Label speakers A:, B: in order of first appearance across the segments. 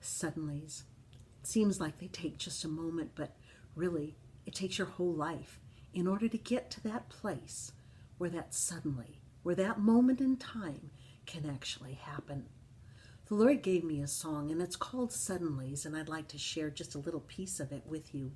A: Suddenlies. It seems like they take just a moment, but really, it takes your whole life in order to get to that place where that suddenly, where that moment in time can actually happen. The Lord gave me a song, and it's called Suddenlies, and I'd like to share just a little piece of it with you.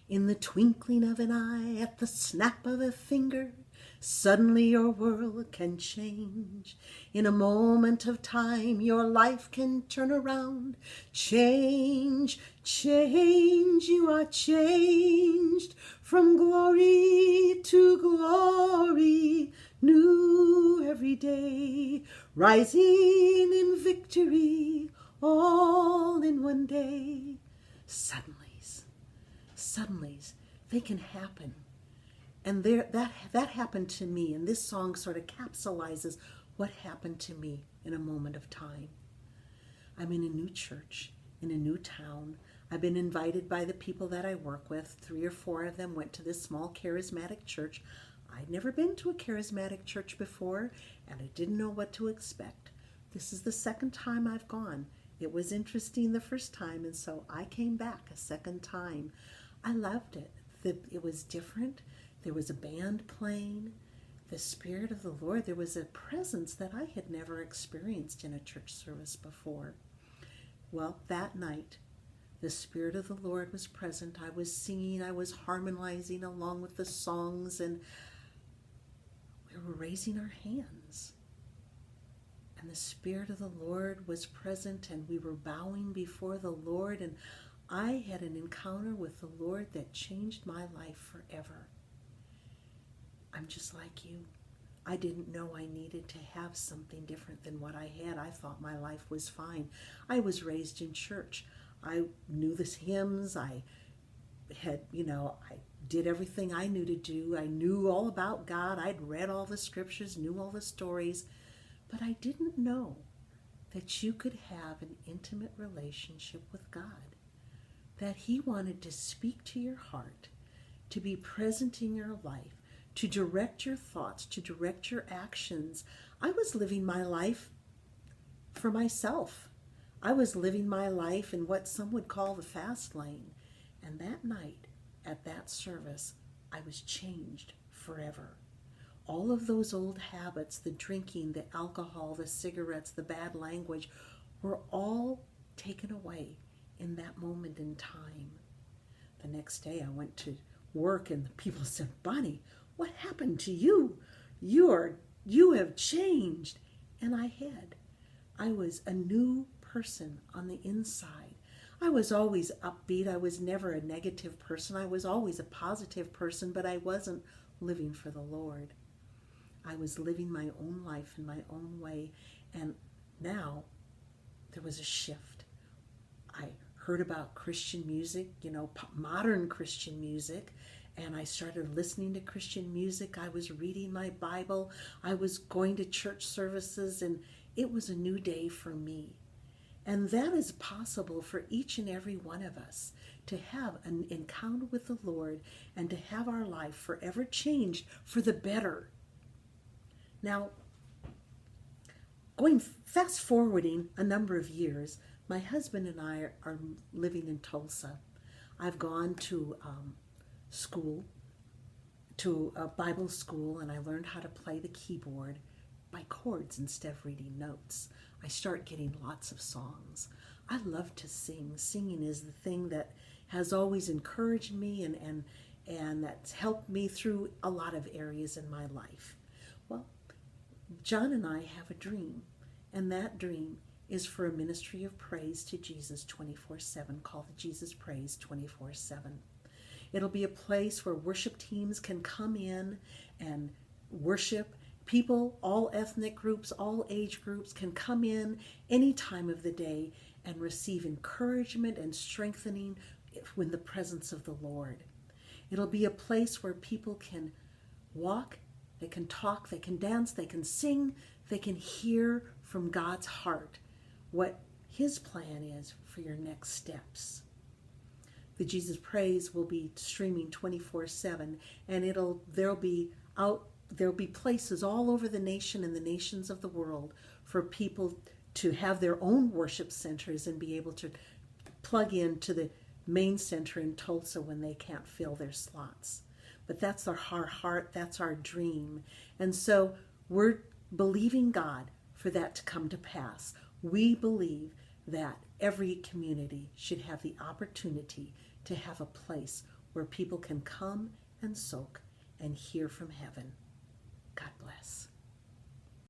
A: In the twinkling of an eye, at the snap of a finger, suddenly your world can change. In a moment of time, your life can turn around. Change, change, you are changed from glory to glory, new every day, rising in victory, all in one day. Suddenlies, they can happen. And that happened to me, and this song sort of capsulizes what happened to me in a moment of time. I'm in a new church, in a new town. I've been invited by the people that I work with. 3 or 4 of them went to this small charismatic church. I'd never been to a charismatic church before, and I didn't know what to expect. This is the second time I've gone. It was interesting the first time, and so I came back a second time. I loved it. It was different. There was a band playing. The Spirit of the Lord, there was a presence that I had never experienced in a church service before. Well, that night, the Spirit of the Lord was present. I was singing, I was harmonizing along with the songs, and we were raising our hands. And the Spirit of the Lord was present, and we were bowing before the Lord, and I had an encounter with the Lord that changed my life forever. I'm just like you. I didn't know I needed to have something different than what I had. I thought my life was fine. I was raised in church. I knew the hymns. I did everything I knew to do. I knew all about God. I'd read all the scriptures, knew all the stories. But I didn't know that you could have an intimate relationship with God, that He wanted to speak to your heart, to be present in your life, to direct your thoughts, to direct your actions. I was living my life for myself. I was living my life in what some would call the fast lane. And that night, at that service, I was changed forever. All of those old habits, the drinking, the alcohol, the cigarettes, the bad language, were all taken away in that moment in time. The next day I went to work and the people said, "Bonnie, what happened to you? You have changed." And I had. I was a new person on the inside. I was always upbeat. I was never a negative person. I was always a positive person, but I wasn't living for the Lord. I was living my own life in my own way, and now there was a shift. I heard about Christian music, modern Christian music, and I started listening to Christian music. I was reading my Bible. I was going to church services, and it was a new day for me. And that is possible for each and every one of us, to have an encounter with the Lord and to have our life forever changed for the better. Now, going fast forwarding a number of years, my husband and I are living in Tulsa. I've gone to school, to a Bible school, and I learned how to play the keyboard by chords instead of reading notes. I start getting lots of songs. I love to sing. Singing is the thing that has always encouraged me and that's helped me through a lot of areas in my life. Well, John and I have a dream, and that dream is for a ministry of praise to Jesus 24/7, called Jesus Praise 24/7. It'll be a place where worship teams can come in and worship. People, all ethnic groups, all age groups can come in any time of the day and receive encouragement and strengthening in the presence of the Lord. It'll be a place where people can walk, they can talk, they can dance, they can sing, they can hear from God's heart what His plan is for your next steps. The Jesus Praise will be streaming 24/7, and there'll be places all over the nation and the nations of the world for people to have their own worship centers and be able to plug into the main center in Tulsa when they can't fill their slots. But that's our heart, that's our dream. And so we're believing God for that to come to pass. We believe that every community should have the opportunity to have a place where people can come and soak and hear from heaven.